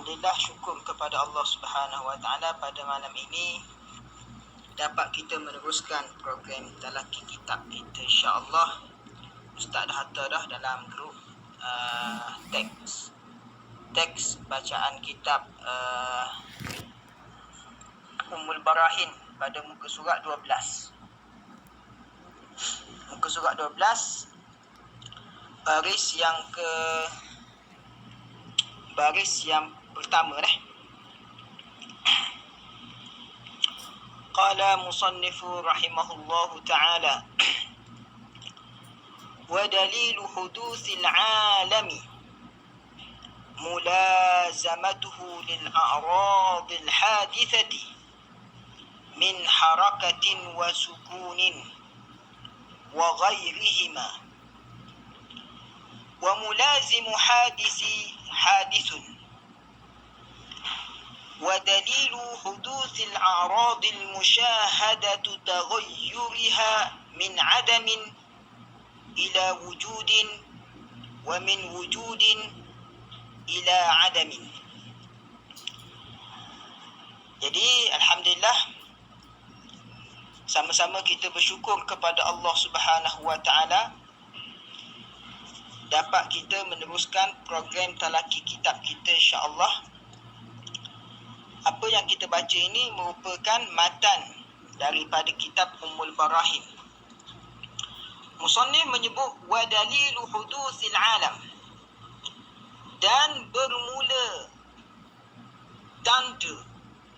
Alhamdulillah, syukur kepada Allah Subhanahu Wa Taala pada malam ini dapat kita meneruskan program Talaqi Kitab kita, insya-Allah. Ustaz dah hantar dah dalam grup teks bacaan kitab Ummul Barahin pada muka surat 12. Muka surat 12 baris yang pertama dah. Qala musannifu rahimahullahu ta'ala wa dalilu huduthil alami mulazamatuhu lil a'radil hadithati min harakatin wa sukunin wa ghairihima wa mulazimu hadithun wa dalilu huduthil a'radil musyahadatu taghayyuriha min adamin ila wujudin wa min wujudin ila adamin. Jadi alhamdulillah, sama-sama kita bersyukur kepada Allah Subhanahu Wa Taala dapat kita meneruskan program Talaqi Kitab kita, insya-Allah. Apa yang kita baca ini merupakan matan daripada kitab Ummul Barahin. Musannif menyebut wa dalilu huduthil alam, dan bermula tanda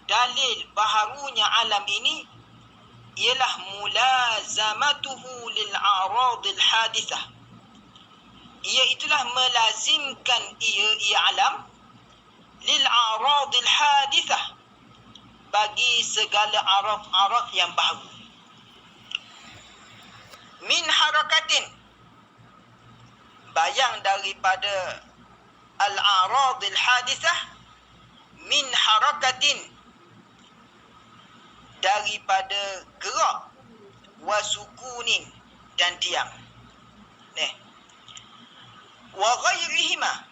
dalil baharunya alam ini ialah mulazamatuhu lil a'radil hadithah, iaitulah melazimkan ia alam lil a'radil hadithah, bagi segala arad yang baharu. Min harakatin, bayang daripada al-a'radil hadithah, min harakatin, daripada gerak, wa sukunin, dan diam. Wa ghairihima,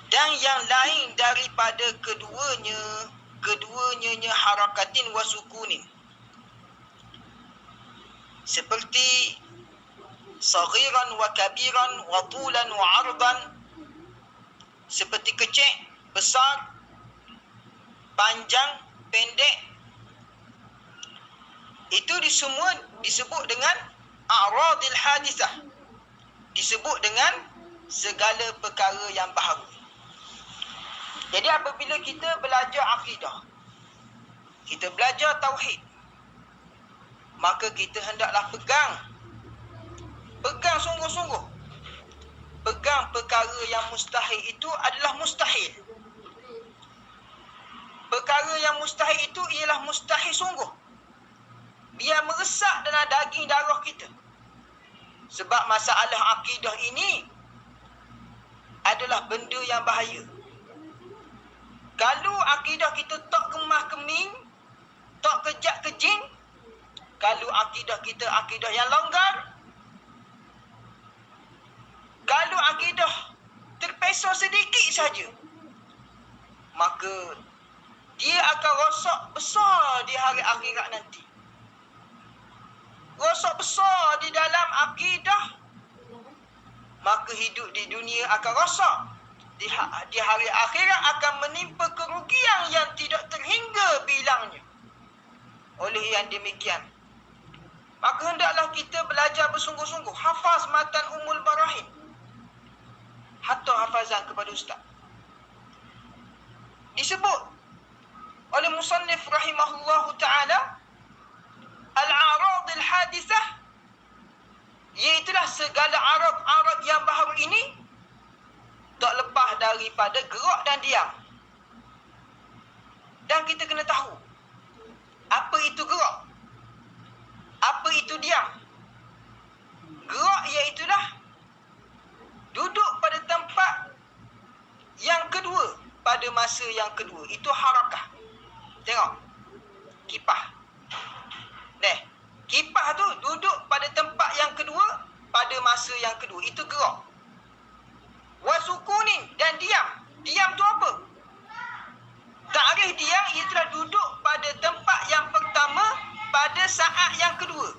dan yang lain daripada keduanya harakatin wa sukunin, seperti saghiran wa kabiran wa tulan wa ardan, seperti kecil, besar, panjang, pendek. Itu semua disebut dengan a'radil hadithah, disebut dengan segala perkara yang baharu. Jadi apabila kita belajar akidah, kita belajar tauhid, maka kita hendaklah pegang sungguh-sungguh. Pegang perkara yang mustahil itu adalah mustahil. Perkara yang mustahil itu ialah mustahil sungguh. Biar meresap dalam daging darah kita. Sebab masalah akidah ini adalah benda yang bahaya. Kalau akidah kita tak kemah-keming, tak kejak-kejing, kalau akidah kita akidah yang longgar, kalau akidah terpesong sedikit saja, maka dia akan rosak besar di hari akhirat nanti. Rosak besar di dalam akidah, maka hidup di dunia akan rosak. Di hari akhirat akan menimpa kerugian yang tidak terhingga bilangnya. Oleh yang demikian, maka hendaklah kita belajar bersungguh-sungguh, hafaz matan Ummul Barahin, hatta hafazan kepada ustaz. Disebut oleh musannif rahimahullahu ta'ala al-a'radil hadithah, iaitulah segala arad yang baharu ini tak lepas daripada gerak dan diam. Dan kita kena tahu apa itu gerak, apa itu diam. Gerak iaitulah duduk pada tempat yang kedua pada masa yang kedua. Itu harakah. Tengok kipah. Kipah tu duduk pada tempat yang kedua pada masa yang kedua. Itu gerak. Wasukunin, dan diam. Diam tu apa? Takrif diam ialah duduk pada tempat yang pertama pada saat yang kedua.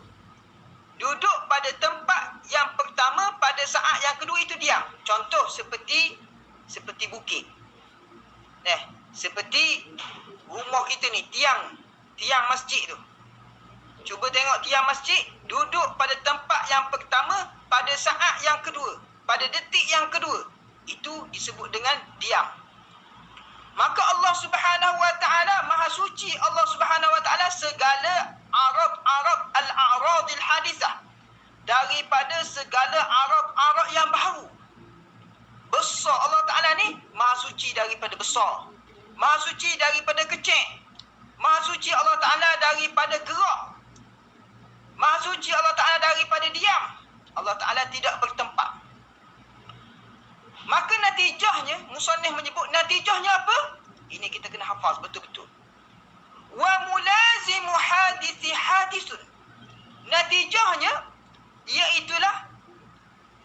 Duduk pada tempat yang pertama pada saat yang kedua itu diam. Contoh seperti bukit. Seperti rumah kita ni, tiang masjid tu. Cuba tengok tiang masjid, duduk pada tempat yang pertama pada saat yang kedua, pada detik yang kedua. Itu disebut dengan diam. Maka Allah Subhanahu wa taala Maha suci, Allah Subhanahu wa taala segala arab al-a'radil hadisah, daripada segala arab yang baru. Besar Allah Taala ni, Maha suci daripada besar, Maha suci daripada kecil, Maha suci Allah Taala daripada gerak, Maha suci Allah Taala daripada diam. Allah Taala tidak bertempat. Maka natijahnya, musannif menyebut natijahnya apa? Ini kita kena hafaz betul-betul. Wa mulazimu hadisi hadisun. Natijahnya iaitulah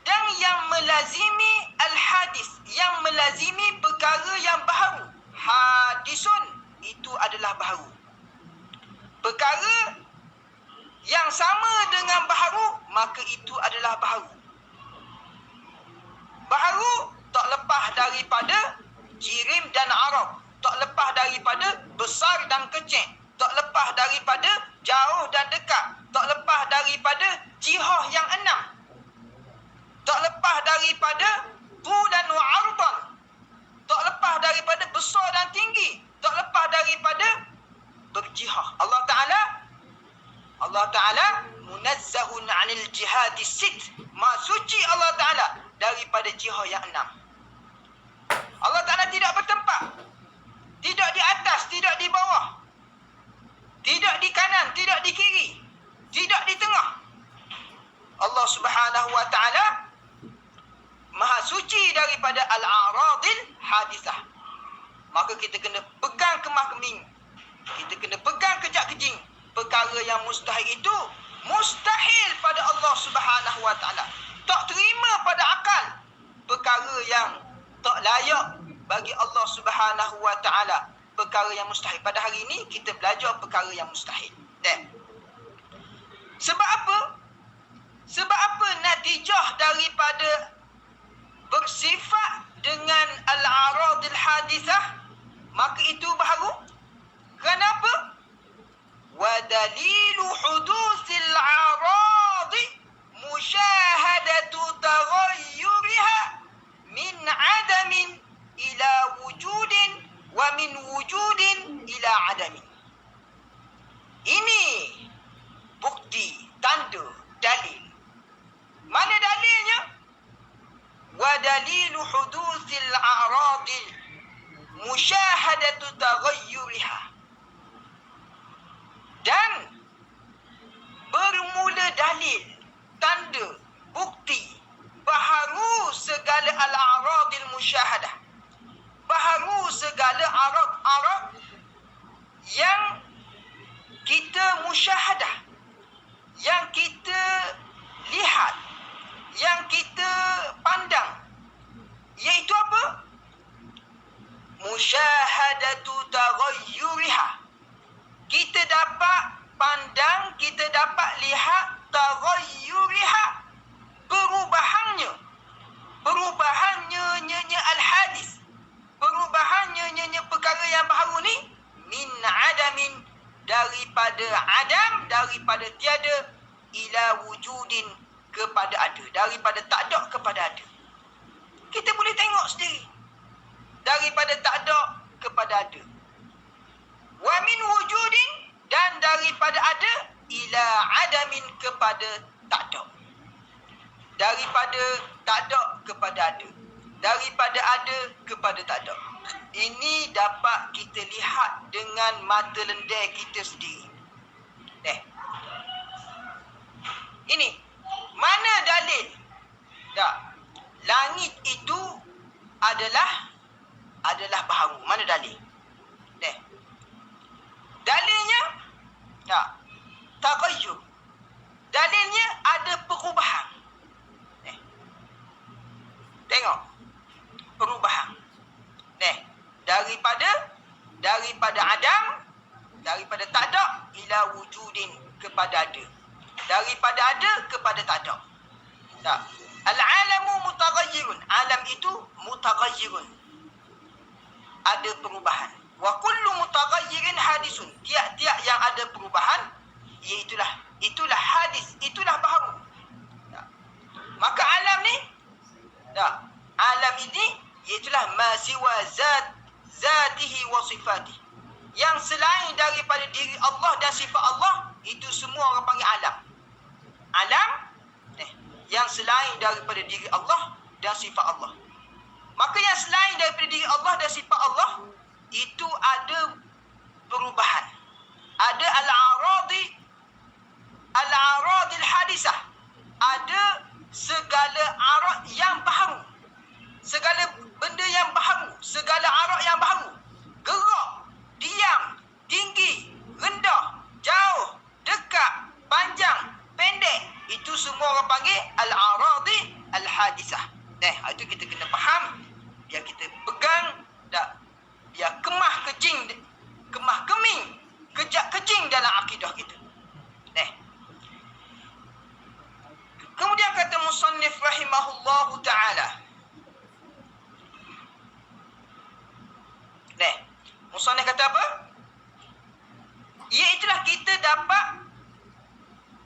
dan yang melazimi al-hadis, yang melazimi perkara yang baru. Hadisun itu adalah baru. Perkara yang sama dengan baru, maka itu adalah baru. Baru tak lepas daripada jirim dan arab, tak lepas daripada besar dan kecil, tak lepas daripada jauh dan dekat, tak lepas daripada jihah yang 6, tak lepas daripada tulan wa ardan, tak lepas daripada besar dan tinggi, tak lepas daripada berjihah. Allah Ta'ala munazzahun 'anil jihadis sit. Maha suci Allah Ta'ala daripada jihad yang 6. Allah Ta'ala tidak bertempat. Tidak di atas, tidak di bawah. Tidak di kanan, tidak di kiri. Tidak di tengah. Allah Subhanahu wa Ta'ala Maha suci daripada al-a'radil hadisah. Maka kita kena pegang kemah keming. Kita kena pegang kejak-kejing. Perkara yang mustahil itu mustahil pada Allah Subhanahu wa Ta'ala. Tak terima pada akal. Perkara yang tak layak bagi Allah Subhanahu wa Ta'ala. Perkara yang mustahil. Pada hari ini kita belajar perkara yang mustahil. Sebab apa? Sebab apa natijah daripada bersifat dengan al-aradil hadithah, maka itu baru. Kenapa? Wa dalilu hudusil aradi musyahadatu taghayyuriha min adamin ila wujudin wa min wujudin ila adamin. Ini bukti, tanda, dalil. Mana dalilnya? Wa dalilu hudusil a'radil musyahadatu taghayyuriha. Dan bermula dalil, tanda, bukti baharu segala al-a'radil musyahadah, baharu segala arad-arad yang kita musyahadah, yang kita lihat, yang kita pandang, iaitu apa? Musyahadatu taghayyuriha. Kita dapat pandang, kita dapat lihat taghayyuriha, perubahannya, perubahannya al-hadis, perubahannya perkara yang baru ni, min adamin, daripada adam, daripada tiada, ila wujudin, kepada ada, daripada tak ada kepada ada. Kita boleh tengok sendiri, daripada tak ada kepada ada. Wa min wujudin, dan daripada ada, ila adamin, kepada tak ada. Daripada tak ada kepada ada, daripada ada kepada tak ada. Ini dapat kita lihat dengan mata lendir kita sendiri. Ini mana dalil? Tak. Langit itu adalah baharu. Mana dalil? Dalilnya taghayyur. Dalilnya ada perubahan. Tengok perubahan. kepada ada. Daripada ada kepada tak ada. Tak. Al-alamu mutaghayyirun. Alam itu mutaghayyirun. Ada perubahan. Wa kullu mutaghayyirin hadisun. Tiap-tiap yang ada perubahan, itulah hadis, itulah baharu. Tak. Maka alam ni, tak. Alam ini iaitulah ma siwa zatihi wa sifatihi. Yang selain daripada diri Allah dan sifat Allah, itu semua orang panggil alam. Alam yang selain daripada diri Allah dan sifat Allah. Maka yang selain daripada diri Allah dan sifat Allah, itu ada perubahan. Ada al-aradil hadisah. Ada segala arad yang baharu. Segala benda yang baharu, segala arad yang baharu. Gerak, diam, tinggi, rendah, jauh, dekat, panjang, pendek. Itu semua orang panggil al-aradi al-hadisah. Itu kita kena faham. Biar kita pegang, biar kemah keming, kejak kejing dalam akidah kita. Kemudian kata musannif rahimahullahu ta'ala. Musannif kata apa? Iaitulah kita dapat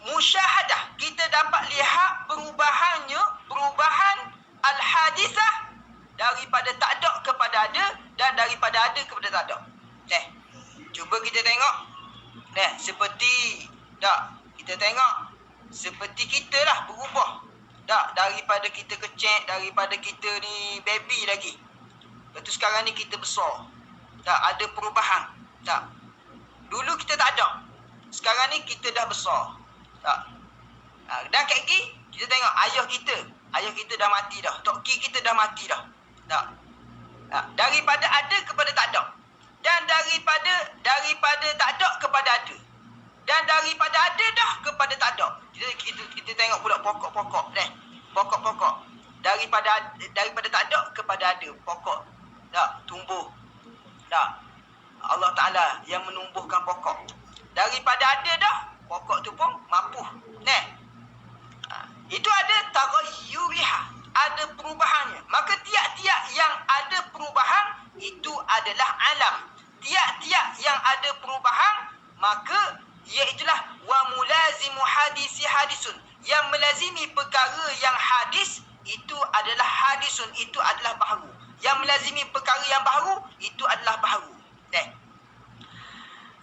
musyahadah, kita dapat lihat perubahan al-hadisah daripada tak ada kepada ada dan daripada ada kepada tak ada. Cuba kita tengok. Seperti kita tengok seperti kita lah berubah. Daripada kita kecil, daripada kita ni baby lagi. Lepas tu sekarang ni kita besar. Ada perubahan. Dulu kita tak ada. Sekarang ni kita dah besar. Dan kat lagi kita tengok ayah kita dah mati dah. Tok Ki kita dah mati dah. Daripada ada kepada tak ada. Dan daripada tak ada kepada ada. Dan daripada ada dah kepada tak ada. Kita tengok pula pokok-pokok. Pokok-pokok. Daripada tak ada kepada ada. Pokok tumbuh. Allah Ta'ala yang menumbuhkan pokok. Daripada ada dah, pokok tu pun mapuh. Itu ada taghayyuriha, ada perubahannya. Maka tiap-tiap yang ada perubahan, itu adalah alam. Tiap-tiap yang ada perubahan, maka iaitulah wa mulazimu hadisi hadisun. Yang melazimi perkara yang hadis, itu adalah hadisun, itu adalah baharu. Yang melazimi perkara yang baharu, itu adalah baharu.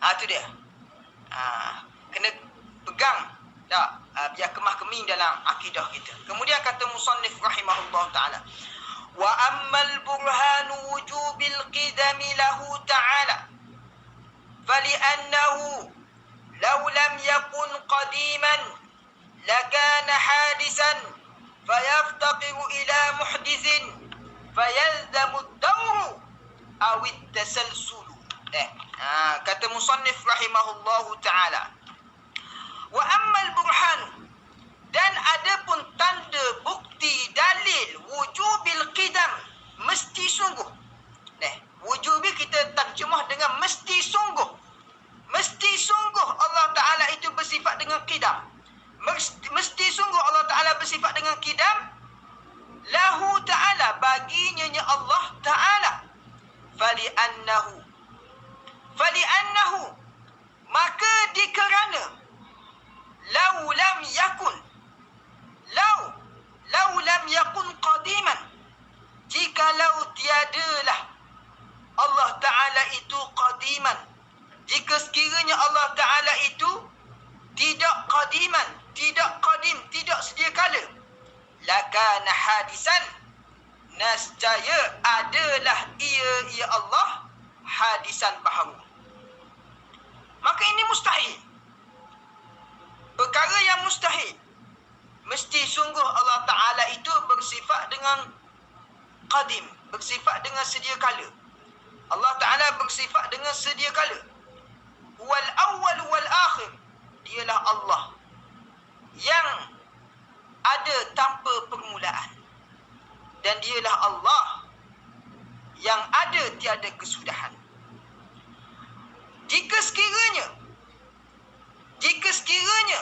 Itu dia. Kena pegang biar kemah keming dalam akidah kita. Kemudian kata musannif rahimahullah ta'ala, wa ammal burhanu wujubil qidami lahu ta'ala fali'annahu law lam yakun qadiman lakana hadisan fayaftaqiru ila muhdithin fayalzamu ad-dawru aw at-tasalsul. Kata musannif rahimahullahu ta'ala, wa ammal burhan, dan adapun tanda bukti dalil wujubil qidam, mesti sungguh. Wujubi kita terjemah dengan mesti sungguh. Mesti sungguh Allah Ta'ala itu bersifat dengan qidam. Mesti sungguh Allah Ta'ala bersifat dengan qidam. Lahu Ta'ala, baginya Allah Ta'ala. Fali'annahu, maka dikerana lau lam yakun qadiman, jikalau tiadalah Allah Ta'ala itu qadiman, jika sekiranya Allah Ta'ala itu tidak qadiman, tidak qadim, tidak sedia kala, lakana hadisan, nescaya adalah ia Allah hadisan baharu. Maka ini mustahil. Perkara yang mustahil. Mesti sungguh Allah Ta'ala itu bersifat dengan qadim, bersifat dengan sedia kala. Allah Ta'ala bersifat dengan sedia kala. Wal awwal wal akhir, dialah Allah yang ada tanpa permulaan. Dan dialah Allah yang ada tiada kesudahan. Jika jika sekiranya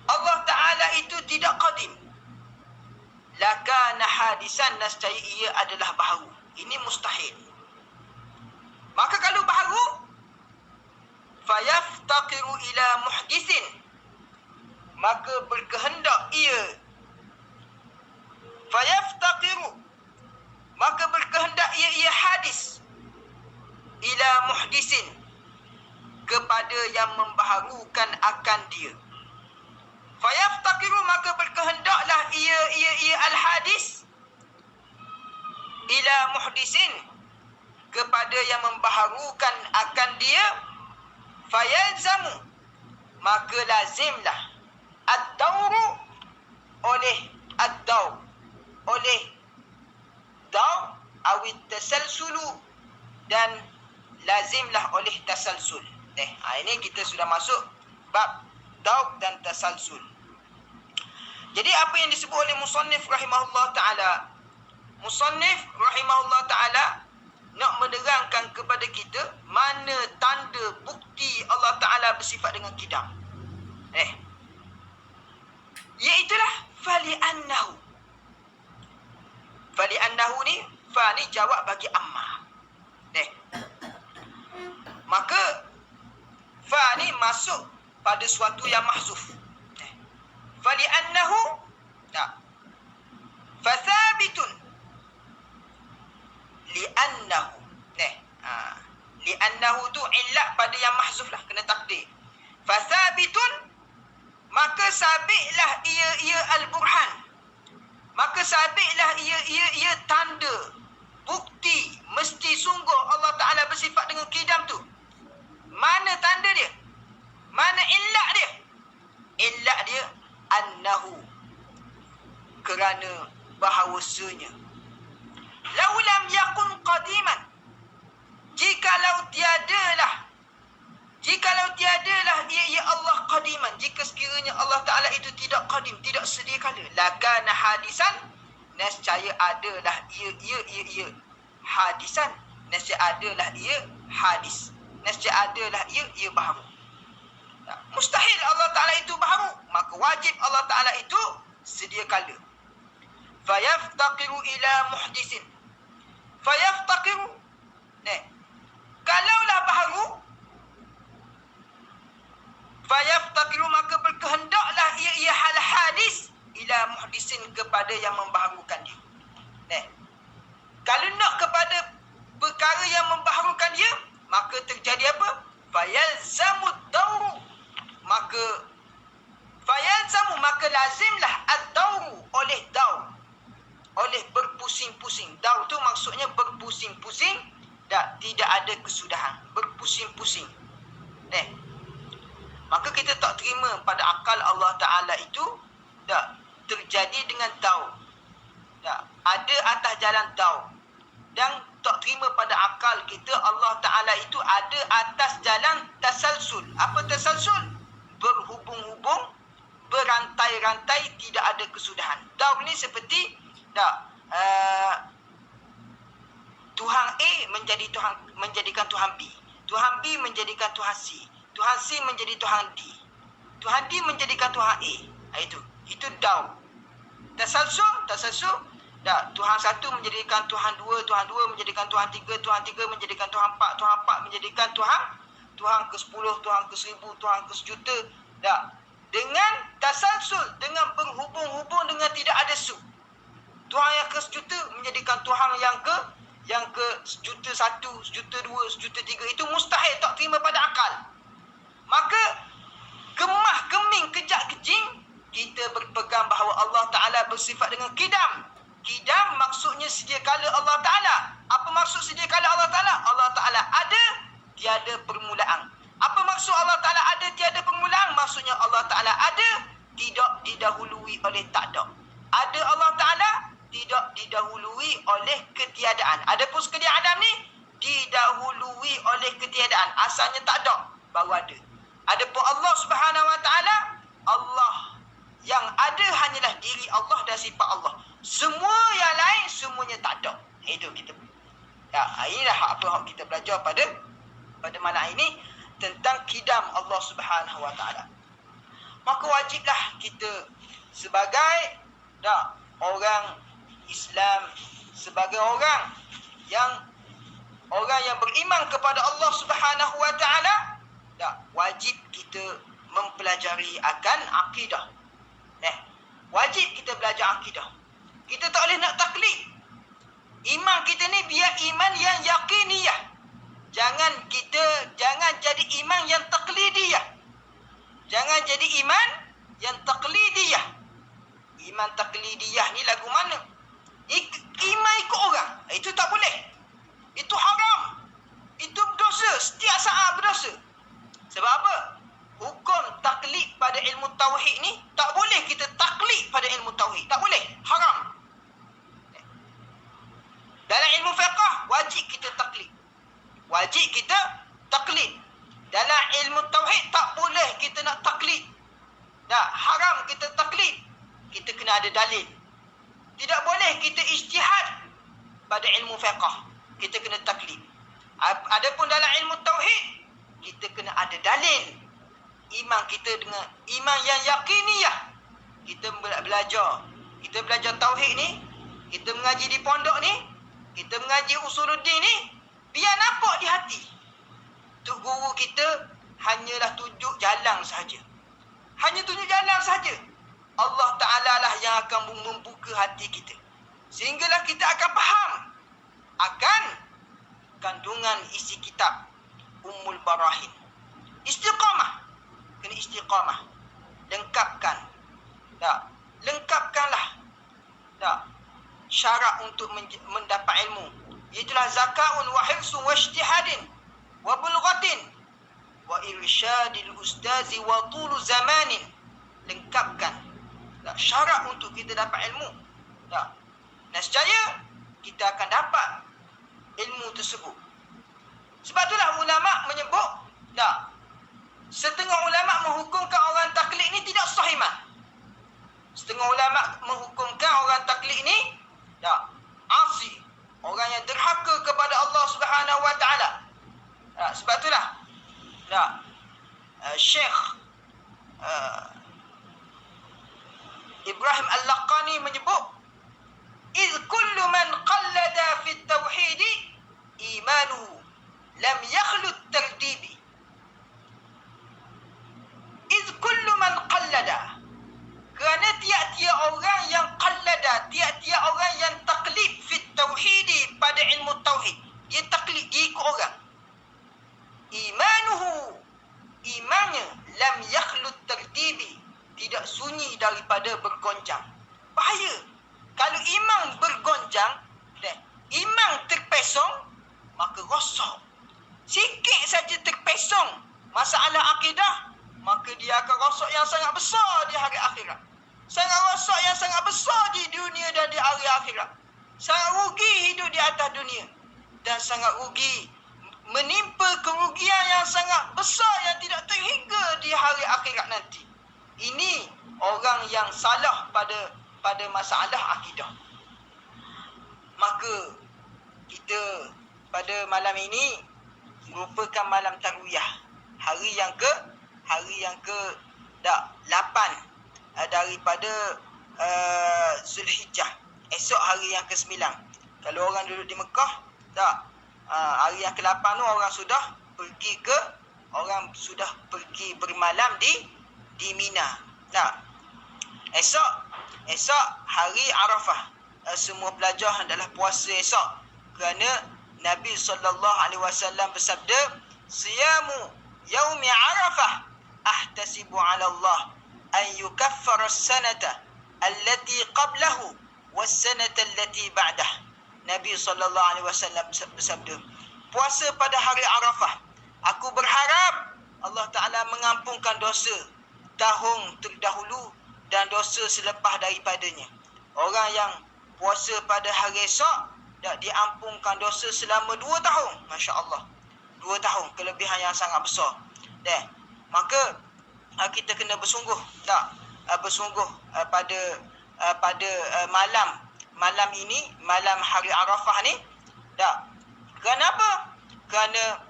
Allah Ta'ala itu tidak qadim, lakana hadisan, nescaya ia adalah baharu. Ini mustahil. Maka kalau baharu, fayaftaqiru ila muhdisin, maka berkehendak ia, fayaftaqiru, maka berkehendak ia hadis, ila muhdisin, kepada yang membaharukan akan dia. Fayaftaqiru, maka berkehendaklah ia al-hadis, ila muhdisin, kepada yang membaharukan akan dia. Fayalzamu, maka lazimlah ad-dawru, oleh ad-daw, oleh daw, awit tasalsulu, dan lazimlah oleh tasalsul. Ini kita sudah masuk bab daw dan tasalsul. Jadi apa yang disebut oleh musannif rahimahullah ta'ala, musannif rahimahullah ta'ala nak menerangkan kepada kita mana tanda bukti Allah Ta'ala bersifat dengan qidam. Iaitulah fali'annahu. Fali'annahu ni, fa ni jawab bagi amma. Maka fa ni masuk pada suatu yang mahzuf. Fali'annahu, fathabitun, li'annahu. Li'annahu tu illat pada yang mahzuf lah, kena takdir. Fathabitun, maka sabitlah ia al-burhan, maka sabitlah ia tanda, bukti, mesti sungguh Allah Ta'ala bersifat dengan qidam tu. Mana tanda dia? Mana illat dia? Illat dia annahu, kerana bahawasanya, laulam yakun qadiman, jikalau tiadalah ia Allah qadiman, jika sekiranya Allah Ta'ala itu tidak qadim, tidak sedia kala, lakana hadisan, nescaya adalah ia hadisan, nescaya adalah ia hadis, nescaya adalah ia baharu. Mustahil Allah Ta'ala itu baharu, maka wajib Allah Ta'ala itu sedia kala. Fayaftaqiru ila muhdisin, fayaftaqiru, kalaulah baharu, fayaftaqiru, maka berkehendaklah ia hal hadis, ila muhdisin, kepada yang membaharukan dia. Kalau nak kepada perkara yang membaharukan dia, maka terjadi apa? Fayalzamud dawru, maka fayalzamu, maka lazimlah ad-dawru, oleh daw, oleh berpusing-pusing. Daw tu maksudnya berpusing-pusing, tidak ada kesudahan, berpusing-pusing. Maka kita tak terima pada akal Allah Ta'ala itu terjadi dengan daw, ada atas jalan daw. Dan tak terima pada akal kita Allah Ta'ala itu ada atas jalan tasalsul. Apa tasalsul? Berhubung-hubung, berantai-rantai, tidak ada kesudahan. Daw ni seperti Tuhan A menjadikan Tuhan B, Tuhan B menjadikan Tuhan C, Tuhan C menjadi Tuhan D, Tuhan D menjadikan Tuhan A. Itu daw. Tasalsul, Tuhan satu menjadikan Tuhan dua, Tuhan dua menjadikan Tuhan tiga, Tuhan tiga menjadikan Tuhan empat, Tuhan empat menjadikan Tuhan ke-10, Tuhan ke-1000, Tuhan ke-1,000,000. Dengan tasalsul, dengan berhubung-hubung, dengan tidak ada su. Tuhan yang ke-1,000,000 menjadikan Tuhan yang ke 1,000,001, 1,002, 1,003. Itu mustahil, tak terima pada akal. Maka kemah, keming, kejak, kejing, kita berpegang bahawa Allah Ta'ala bersifat dengan qidam. Qidam maksudnya sedia kala Allah Ta'ala. Apa maksud sedia kala Allah Ta'ala? Allah Ta'ala ada, tiada permulaan. Apa maksud Allah Ta'ala ada, tiada permulaan? Maksudnya Allah Ta'ala ada, tidak didahului oleh tak ada. Ada Allah Ta'ala, tidak didahului oleh ketiadaan. Adapun sekedia Adam ni, didahului oleh ketiadaan. Asalnya tak ada, baru ada. Adapun Allah Subhanahu Wa Ta'ala, Allah yang ada hanyalah diri Allah dan sifat Allah. Semua yang lain, semuanya tak ada. Itu kita. Inilah apa yang kita belajar pada malam ini. tentang kidam Allah Subhanahu Wa Taala. Maka wajiblah kita sebagai orang Islam, sebagai orang yang beriman kepada Allah Subhanahu Wa Taala, wajib kita mempelajari akan akidah. Wajib kita belajar akidah. Kita tak boleh nak taklid. Iman kita ni biar iman yang yakiniyah. Jangan jadi iman yang taklidiyah. Jangan jadi iman yang taklidiyah. Iman taklidiyah ni lagu mana? Iman ikut orang. Itu tak boleh. Itu haram. Itu berdosa. Setiap saat berdosa. Sebab apa? Hukum taklid pada ilmu tauhid ni tak boleh kita taklid pada ilmu tauhid. Tak boleh. Haram. Dalam ilmu fiqh wajib kita taklid. Wajib kita taklid. Dalam ilmu tauhid tak boleh kita nak taklid. Haram kita taklid. Kita kena ada dalil. Tidak boleh kita ijtihad pada ilmu fiqh. Kita kena taklid. Adapun dalam ilmu tauhid, kita kena ada dalil. Iman kita dengan iman yang yakiniyah. Kita belajar. Kita belajar tauhid ni. Kita mengaji di pondok ni. Kita mengaji usuluddin ni. Biar nampak di hati. Tok guru kita hanyalah tunjuk jalan sahaja. Hanya tunjuk jalan sahaja. Allah Ta'ala lah yang akan membuka hati kita. Sehinggalah kita akan faham akan kandungan isi kitab Ummul Barahin. Istiqamah. Kena istiqamah. Lengkapkan. Lengkapkanlah. Syarat untuk mendapat ilmu. Itulah zakaun wa hifsun wa ijtihadin wa bulghatin wa irsyadil ustazi wa tulu zamanin. Lengkapkan. Syarat untuk kita dapat ilmu. Nescaya kita akan dapat ilmu tersebut. Sebab itulah ulama menyebut, setengah ulama menghukumkan orang taklid ni tidak sah iman. Setengah ulama menghukumkan orang taklid ni asi, orang yang derhaka kepada Allah Subhanahu Wa Taala. Sebab itulah Syekh Ibrahim Al-Laqani menyebut, "Idh kullu man qallada fi at-tauhid imanuhu lam yakhlu at-tardibi." Idh kullu man qallada. Kerana tiap-tiap orang yang qallada, tiap-tiap orang yang taklid fi at-tauhid pada ilmu tauhid, dia taklid, dia ikut orang. Imanuhu, imannya lam yakhlu at-tardibi, tidak sunyi daripada bergoncang. Bahaya. Kalau iman bergoncang, iman terpesong, maka rosak. Sikit saja terpesong masalah akidah, maka dia akan rosak yang sangat besar di hari akhirat. Sangat rosak yang sangat besar di dunia dan di hari akhirat. Sangat rugi hidup di atas dunia. Dan sangat rugi, menimpa kerugian yang sangat besar yang tidak terhingga di hari akhirat nanti. Ini orang yang salah pada masalah akidah. Maka kita pada malam ini merupakan malam tarwiyah. Hari yang ke 8 daripada Zulhijjah. Esok hari yang ke-9. Kalau orang duduk di Mekah, hari yang ke-8 tu orang sudah pergi bermalam di Mina. Esok hari Arafah. Semua pelajar hendaklah puasa esok. Kerana Nabi SAW bersabda, "Siyamu yaumi Arafah ahtasibu 'ala Allah an yukaffara as-sanata allati qablahu was-sanata allati ba'dah." Nabi SAW bersabda, puasa pada hari Arafah, aku berharap Allah Ta'ala mengampunkan dosa tahun terdahulu dan dosa selepas daripadanya. Orang yang puasa pada hari esok dah diampunkan dosa selama 2 tahun. Masya Allah. 2 tahun. Kelebihan yang sangat besar. Maka kita kena bersungguh. Bersungguh pada malam ini, malam hari Arafah ni. Kenapa? Kerana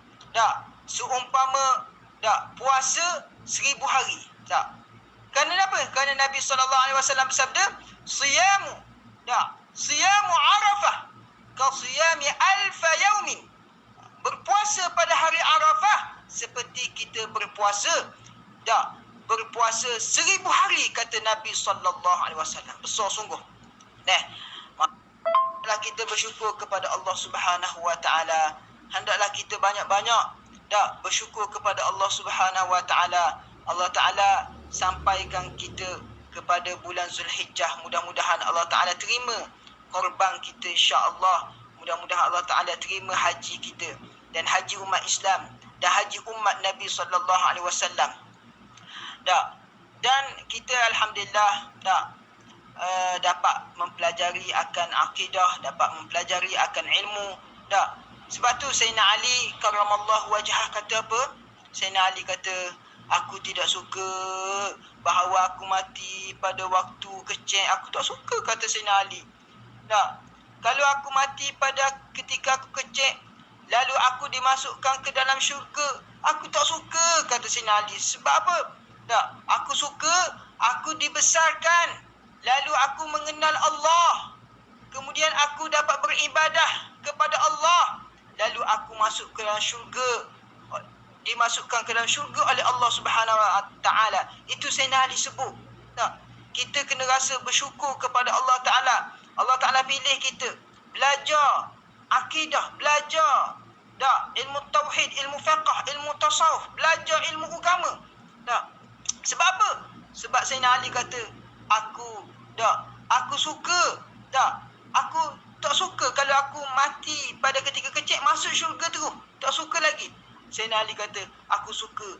seumpama Tak, puasa 1000 hari. Tak. Kerana apa? Kerana Nabi SAW bersabda, siyamu, tak, siyamu Arafah ka siyami alfa yaumin. Berpuasa pada hari Arafah seperti kita berpuasa, tak, berpuasa 1000 hari, kata Nabi SAW. Besar sungguh. Nah, hendaklah kita bersyukur kepada Allah Subhanahu Wa Taala. Hendaklah kita banyak-banyak dak bersyukur kepada Allah Subhanahu Wa Taala. Allah Taala sampaikan kita kepada bulan Zulhijjah. Mudah-mudahan Allah Taala terima korban kita, insya-Allah. Mudah-mudahan Allah Taala terima haji kita dan haji umat Islam dan haji umat Nabi sallallahu alaihi wasallam. Dan kita alhamdulillah dapat mempelajari akan akidah, dapat mempelajari akan ilmu. Sebab tu Sayyidina Ali karramallahu wajhah kata apa? Sayyidina Ali kata, aku tidak suka bahawa aku mati pada waktu kecil. Aku tak suka, kata Sayyidina Ali. Kalau aku mati pada ketika aku kecil, lalu aku dimasukkan ke dalam syurga, aku tak suka, kata Sayyidina Ali. Sebab apa? Aku suka aku dibesarkan, lalu aku mengenal Allah, kemudian aku dapat beribadah kepada Allah, lalu aku masuk ke dalam syurga, dimasukkan ke dalam syurga oleh Allah Subhanahu Wa Taala. Itu Sayyidina Ali sebut. Kita kena rasa bersyukur kepada Allah Taala. Allah Taala pilih kita belajar akidah, belajar ilmu tauhid, ilmu fiqh, ilmu tasawuf, belajar ilmu agama. Sebab apa? Sebab Sayyidina Ali kata, aku suka, aku tak suka kalau aku mati pada ketika kecil masuk syurga terus. Tak suka lagi. Sayyidina Ali kata, aku suka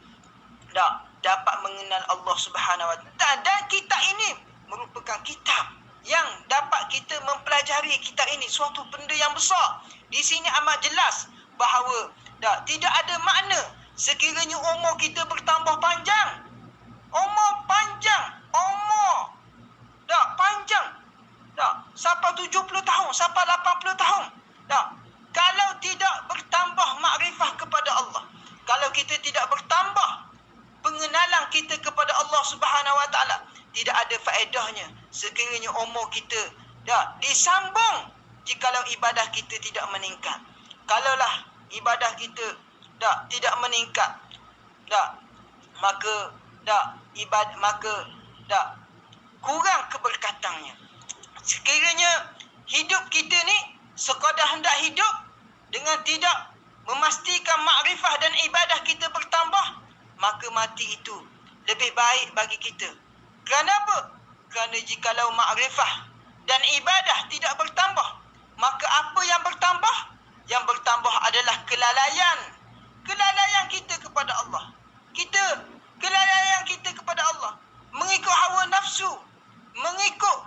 dapat mengenal Allah Subhanahu Wa Taala. Dan kitab ini merupakan kitab yang dapat kita mempelajari. Kitab ini suatu benda yang besar. Di sini amat jelas bahawa tidak ada makna sekiranya umur kita bertambah panjang. Umur panjang, panjang. Sampai 70 tahun, sampai 80 tahun. Kalau tidak bertambah makrifah kepada Allah, kalau kita tidak bertambah pengenalan kita kepada Allah Subhanahu Wa Taala, tidak ada faedahnya sekiranya umur kita disambung jikalau ibadah kita tidak meningkat. Kalaulah ibadah kita tidak meningkat, maka kurang keberkatannya. Sekiranya hidup kita ni sekadar hendak hidup dengan tidak memastikan makrifah dan ibadah kita bertambah, maka mati itu lebih baik bagi kita. Kerana apa? Kerana jikalau makrifah dan ibadah tidak bertambah, maka apa yang bertambah? Yang bertambah adalah kelalaian. Kelalaian kita kepada Allah. Kelalaian kita kepada Allah. Mengikut hawa nafsu. Mengikut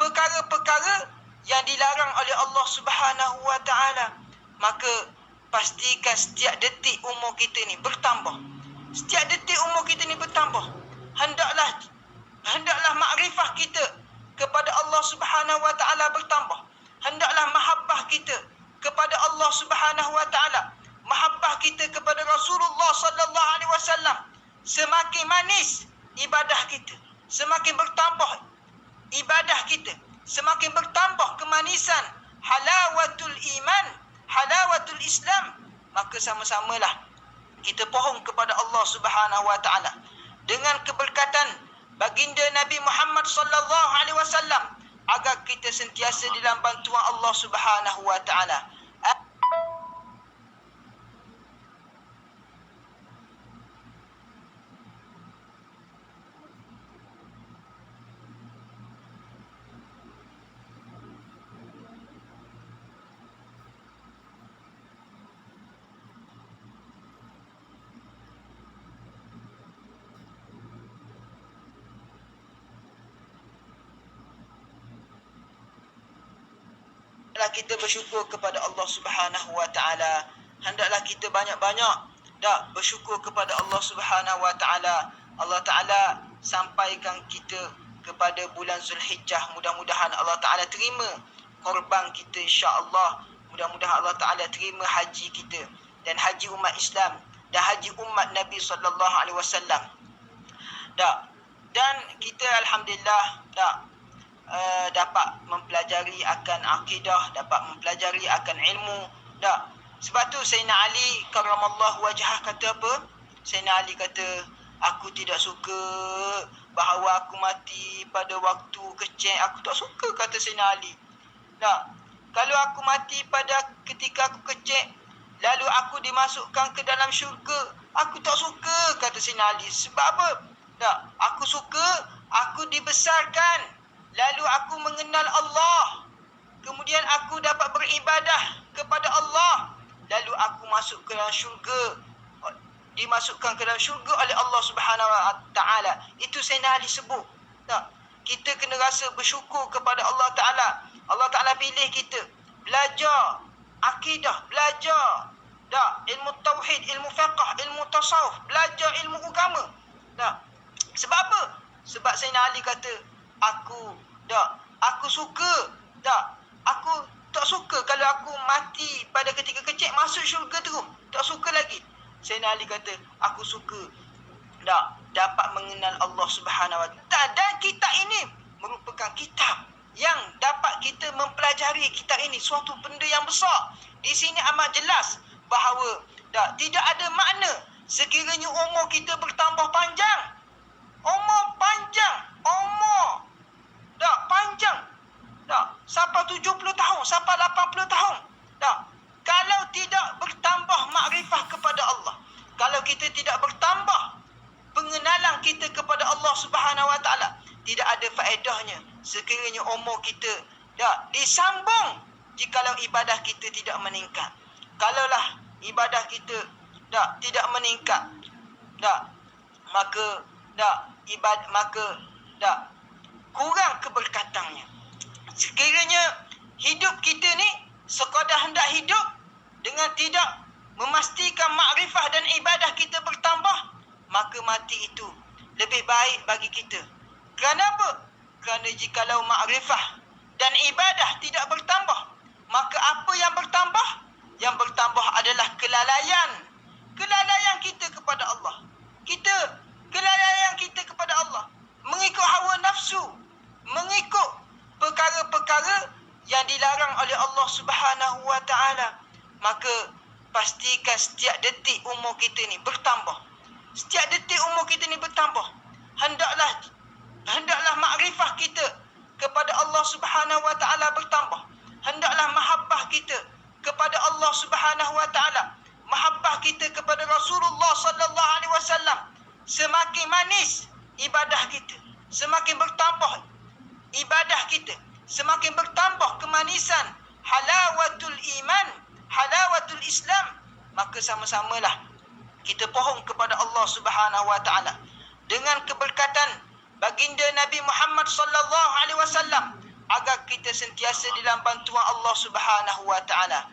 perkara-perkara yang dilarang oleh Allah Subhanahu Wa Taala. Maka pastikan setiap detik umur kita ni bertambah. Setiap detik umur kita ni bertambah. Hendaklah makrifah kita kepada Allah Subhanahu Wa Taala bertambah. Hendaklah mahabbah kita kepada Allah Subhanahu Wa Taala, mahabbah kita kepada Rasulullah sallallahu alaihi wasallam. Semakin manis ibadah kita, semakin bertambah ibadah kita, semakin bertambah kemanisan halawatul iman, halawatul Islam, maka sama-samalah kita pohon kepada Allah Subhanahu Wa Taala dengan keberkatan baginda Nabi Muhammad sallallahu alaihi wasallam agar kita sentiasa dalam bantuan Allah Subhanahu Wa Taala. Kita bersyukur kepada Allah Subhanahu Wa Taala. Hendaklah kita banyak-banyak bersyukur kepada Allah Subhanahu Wa Taala. Allah Taala sampaikan kita kepada bulan Zulhijjah. Mudah-mudahan Allah Taala terima korban kita, insya-Allah. Mudah-mudahan Allah Taala terima haji kita dan haji umat Islam dah haji umat Nabi SAW. Tak. Dan kita alhamdulillah tak dapat mempelajari akan akidah, dapat mempelajari akan ilmu. Tak. Sebab tu Sayyidina Ali karramallahu wajhah kata apa? Sayyidina Ali kata, aku tidak suka bahawa aku mati pada waktu kecil. Aku tak suka, kata Sayyidina Ali. Tak. Kalau aku mati pada ketika aku kecil, lalu aku dimasukkan ke dalam syurga, aku tak suka, kata Sayyidina Ali. Sebab apa? Tak. Aku suka aku dibesarkan, lalu aku mengenal Allah, kemudian aku dapat beribadah kepada Allah, lalu aku masuk ke dalam syurga, dimasukkan ke dalam syurga oleh Allah Subhanahu Wa Taala. Itu Sayyidina Ali sebut. Tak. Kita kena rasa bersyukur kepada Allah Taala. Allah Taala pilih kita belajar akidah, belajar tak ilmu tauhid, ilmu fiqh, ilmu tasawuf, belajar ilmu agama. Tak. Sebab apa? Sebab Sayyidina Ali kata, aku suka, tak, aku tak suka kalau aku mati pada ketika kecil masuk syurga terus. Tak suka lagi. Sayyidina Ali kata, aku suka tak dapat mengenal Allah Subhanahu Wa Taala. Dan kitab ini merupakan kitab yang dapat kita mempelajari. Kitab ini suatu benda yang besar. Di sini amat jelas bahawa tak, tidak ada makna sekiranya umur kita bertambah panjang. Umur panjang, umur tak panjang, tak, sampai 70 tahun, sampai 80 tahun. Tak. Kalau tidak bertambah makrifah kepada Allah, kalau kita tidak bertambah pengenalan kita kepada Allah Subhanahu Wa Taala, tidak ada faedahnya sekiranya umur kita tak disambung jikalau ibadah kita tidak meningkat. Kalaulah ibadah kita tak tidak meningkat, tak, maka kurang keberkatannya. Sekiranya hidup kita ni sekadar hendak hidup dengan tidak memastikan makrifah dan ibadah kita bertambah, maka mati itu lebih baik bagi kita. Kerana apa? Kerana jikalau makrifah dan ibadah tidak bertambah, maka apa yang bertambah? Yang bertambah adalah kelalaian. Kelalaian kita kepada Allah. Kelalaian kita kepada Allah, mengikut hawa nafsu, mengikut perkara-perkara yang dilarang oleh Allah Subhanahu Wa Taala. Maka pastikan setiap detik umur kita ni bertambah. Setiap detik umur kita ni bertambah. Hendaklah makrifah kita kepada Allah Subhanahu Wa Taala bertambah. Hendaklah mahabbah kita kepada Allah Subhanahu Wa Taala, mahabbah kita kepada Rasulullah sallallahu alaihi wasallam. Semakin manis ibadah kita, semakin bertambah ibadah kita, semakin bertambah kemanisan halawatul iman, halawatul Islam, maka sama-samalah kita pohon kepada Allah Subhanahu Wa Taala dengan keberkatan baginda Nabi Muhammad sallallahu alaihi wasallam, agar kita sentiasa dalam bantuan Allah Subhanahu Wa Taala.